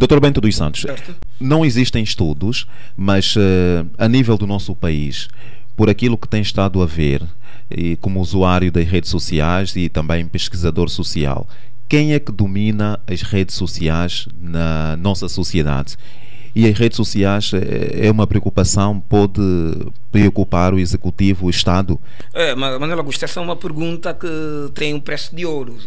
Dr. Bento dos Santos, Certo. não existem estudos, mas a nível do nosso país, por aquilo que tem estado a ver, e como usuário das redes sociais e também pesquisador social, quem é que domina as redes sociais na nossa sociedade? E as redes sociais é uma preocupação, pode preocupar o Executivo, o Estado? Manuel Augusto, essa é uma pergunta que tem um preço de ouro.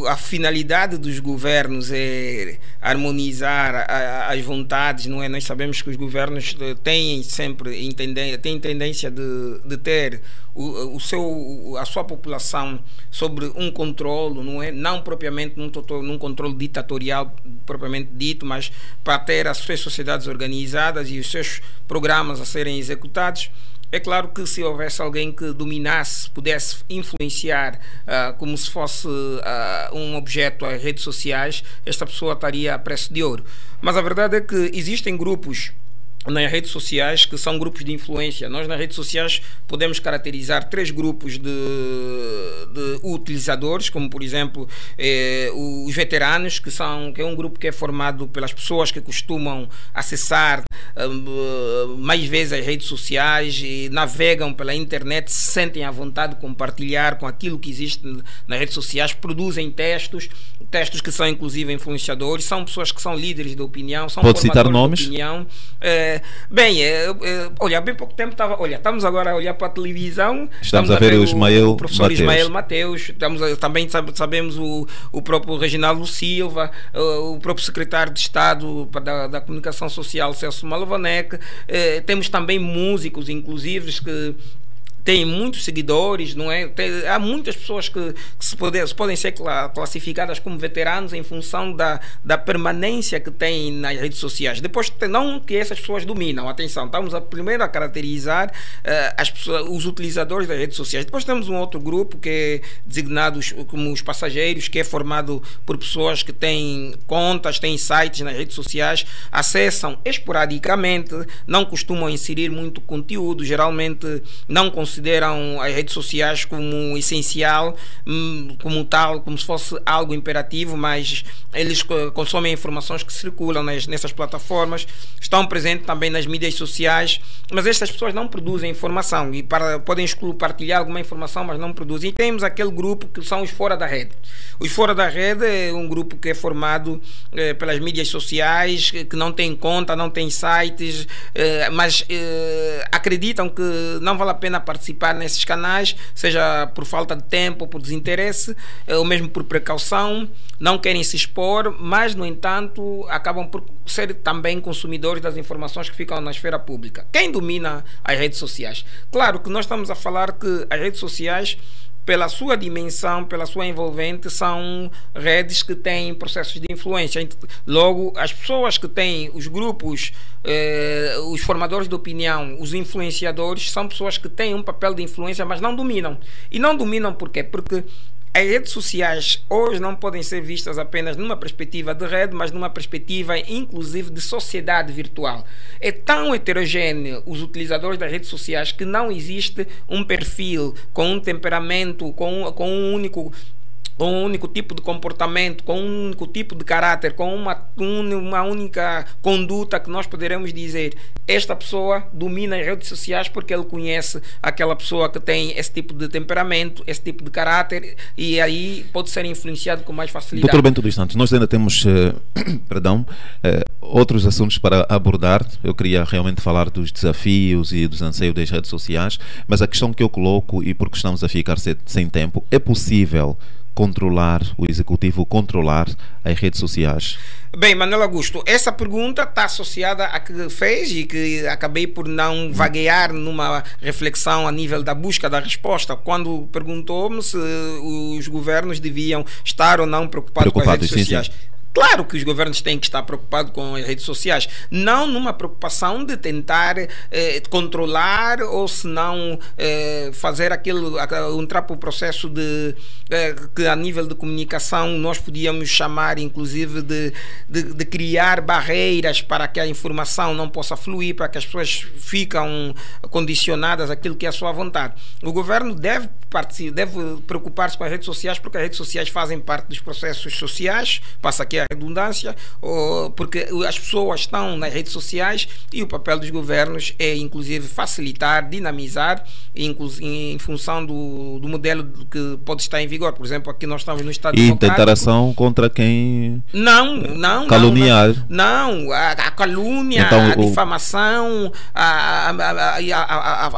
A finalidade dos governos é harmonizar as vontades, não é? Nós sabemos que os governos têm sempre têm tendência de ter a sua população sobre um controle, não é? Não propriamente num controle ditatorial propriamente dito, mas para ter as suas sociedades organizadas e os seus programas a serem executados. É claro que se houvesse alguém que dominasse, pudesse influenciar como se fosse um objeto as redes sociais, esta pessoa estaria a preço de ouro. Mas a verdade é que existem grupos nas redes sociais que são grupos de influência. Nós nas redes sociais podemos caracterizar três grupos de utilizadores, como por exemplo os veteranos, que é um grupo que é formado pelas pessoas que costumam acessar mais vezes as redes sociais e navegam pela internet, se sentem à vontade de compartilhar com aquilo que existe nas redes sociais, produzem textos que são inclusive influenciadores, são pessoas que são líderes de opinião, são Pode citar nomes? de opinião. Olha, há bem pouco tempo estamos agora a olhar para a televisão, estamos a ver o professor Ismael Mateus, também sabemos o próprio Reginaldo Silva, o próprio secretário de Estado da Comunicação Social, Celso Malovanec. Temos também músicos, inclusive, que tem muitos seguidores, não é? Há muitas pessoas que podem ser classificadas como veteranos em função da permanência que têm nas redes sociais. Depois, não que essas pessoas dominam, atenção, estamos primeiro a caracterizar os utilizadores das redes sociais. Depois temos um outro grupo que é designado como os passageiros, que é formado por pessoas que têm contas, têm sites nas redes sociais, acessam esporadicamente, não costumam inserir muito conteúdo, geralmente não consideram as redes sociais como essencial, como tal, como se fosse algo imperativo, mas eles consomem informações que circulam nessas plataformas, estão presentes também nas mídias sociais, mas estas pessoas não produzem informação e podem partilhar alguma informação, mas não produzem. E temos aquele grupo que são os fora da rede. Os fora da rede é um grupo que é formado pelas mídias sociais, que não tem conta, não tem sites, mas acreditam que não vale a pena participar nesses canais, seja por falta de tempo, por desinteresse, ou mesmo por precaução, não querem se expor, mas, no entanto, acabam por ser também consumidores das informações que ficam na esfera pública. Quem domina as redes sociais? Claro que nós estamos a falar que as redes sociais, pela sua dimensão, pela sua envolvente, são redes que têm processos de influência. Logo, as pessoas que têm os grupos, os formadores de opinião, os influenciadores, são pessoas que têm um papel de influência, mas não dominam. E não dominam por quê? Porque as redes sociais hoje não podem ser vistas apenas numa perspectiva de rede, mas numa perspectiva inclusive de sociedade virtual. É tão heterogêneo os utilizadores das redes sociais que não existe um perfil com um temperamento, com um único tipo de comportamento, com um único tipo de caráter, com uma única conduta que nós poderemos dizer: esta pessoa domina as redes sociais porque ele conhece aquela pessoa que tem esse tipo de temperamento, esse tipo de caráter, e aí pode ser influenciado com mais facilidade. Dr. Bento dos Santos, nós ainda temos outros assuntos para abordar. Eu queria realmente falar dos desafios e dos anseios das redes sociais, mas a questão que eu coloco, e porque estamos a ficar sem tempo, é possível o Executivo controlar as redes sociais? Bem, Manuel Augusto, essa pergunta está associada a que fez e que acabei por não vaguear numa reflexão a nível da busca da resposta, quando perguntou-me se os governos deviam estar ou não preocupados com as redes sociais. Sim. Claro que os governos têm que estar preocupados com as redes sociais, não numa preocupação de tentar controlar ou se não fazer entrar para o processo que a nível de comunicação nós podíamos chamar inclusive de criar barreiras para que a informação não possa fluir, para que as pessoas ficam condicionadas àquilo que é a sua vontade. O governo deve deve preocupar-se com as redes sociais, porque as redes sociais fazem parte dos processos sociais, passa aqui a redundância, porque as pessoas estão nas redes sociais e o papel dos governos é inclusive facilitar, dinamizar, em função do modelo que pode estar em vigor. Por exemplo, aqui nós estamos no Estado Democrático. E tentar ação contra quem caluniar. Não, a calúnia, então, a difamação,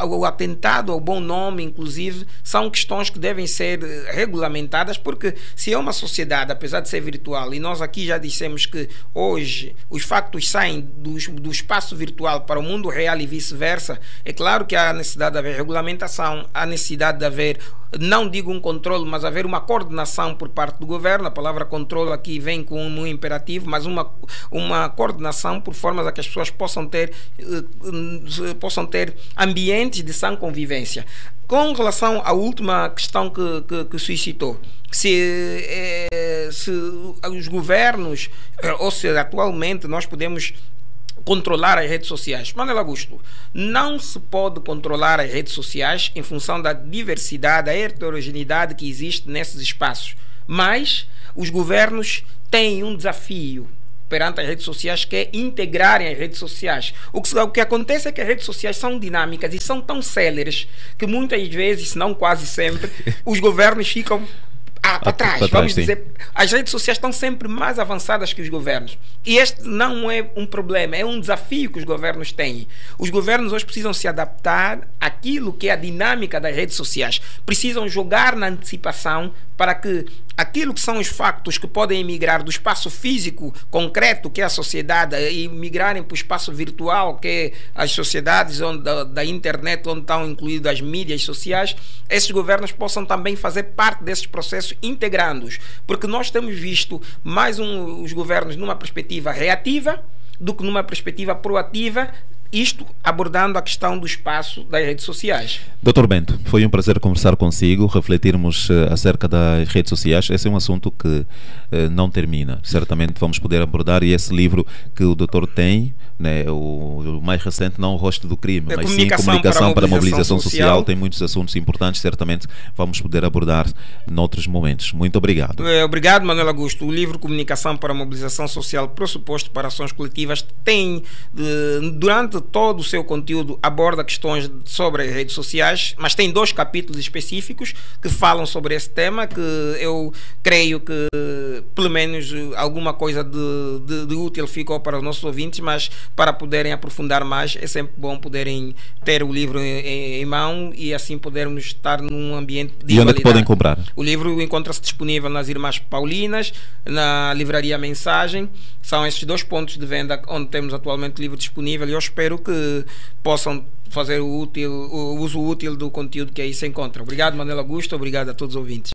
o atentado ao bom nome, inclusive, são questões que devem ser regulamentadas, porque se é uma sociedade, apesar de ser virtual, e nós aqui já dissemos que hoje os factos saem do espaço virtual para o mundo real e vice-versa, é claro que há necessidade de haver regulamentação, há necessidade de haver, não digo um controle, mas haver uma coordenação por parte do governo. A palavra controle aqui vem com um imperativo, mas uma coordenação por formas a que as pessoas possam ter ambientes de sã convivência. Com relação à última questão que suscitou, se os governos, ou se atualmente nós podemos controlar as redes sociais. Manuel Augusto, não se pode controlar as redes sociais em função da diversidade, da heterogeneidade que existe nesses espaços. Mas os governos têm um desafio perante as redes sociais, que é integrarem as redes sociais. O que acontece é que as redes sociais são dinâmicas e são tão céleres que muitas vezes, se não quase sempre, os governos ficam para trás, vamos dizer. As redes sociais estão sempre mais avançadas que os governos. E este não é um problema, é um desafio que os governos têm. Os governos hoje precisam se adaptar àquilo que é a dinâmica das redes sociais. Precisam jogar na antecipação para que aquilo que são os factos que podem migrar do espaço físico concreto, que é a sociedade, e migrarem para o espaço virtual, que é as sociedades da internet, onde estão incluídas as mídias sociais, esses governos possam também fazer parte desses processos, integrando-os. Porque nós temos visto os governos numa perspectiva reativa do que numa perspectiva proativa, isto abordando a questão do espaço das redes sociais. Dr. Bento, foi um prazer conversar consigo, refletirmos acerca das redes sociais. Esse é um assunto que não termina. Certamente vamos poder abordar, e esse livro que o doutor tem, né, o mais recente, não o Rosto do Crime, mas sim Comunicação para a Mobilização Social, tem muitos assuntos importantes, certamente vamos poder abordar noutros momentos. Muito obrigado. Obrigado, Manuel Augusto. O livro Comunicação para a Mobilização Social, Pressuposto para Ações Coletivas, tem, durante todo o seu conteúdo, aborda questões sobre as redes sociais, mas tem 2 capítulos específicos que falam sobre esse tema, que eu creio que pelo menos alguma coisa de útil ficou para os nossos ouvintes, mas para poderem aprofundar mais é sempre bom poderem ter o livro em mão e assim podermos estar num ambiente de E onde é que podem comprar? O livro encontra-se disponível nas Irmãs Paulinas, na livraria Mensagem. São esses 2 pontos de venda onde temos atualmente o livro disponível, e eu espero que possam fazer o uso útil do conteúdo que aí se encontra. Obrigado, Manuel Augusto, obrigado a todos os ouvintes.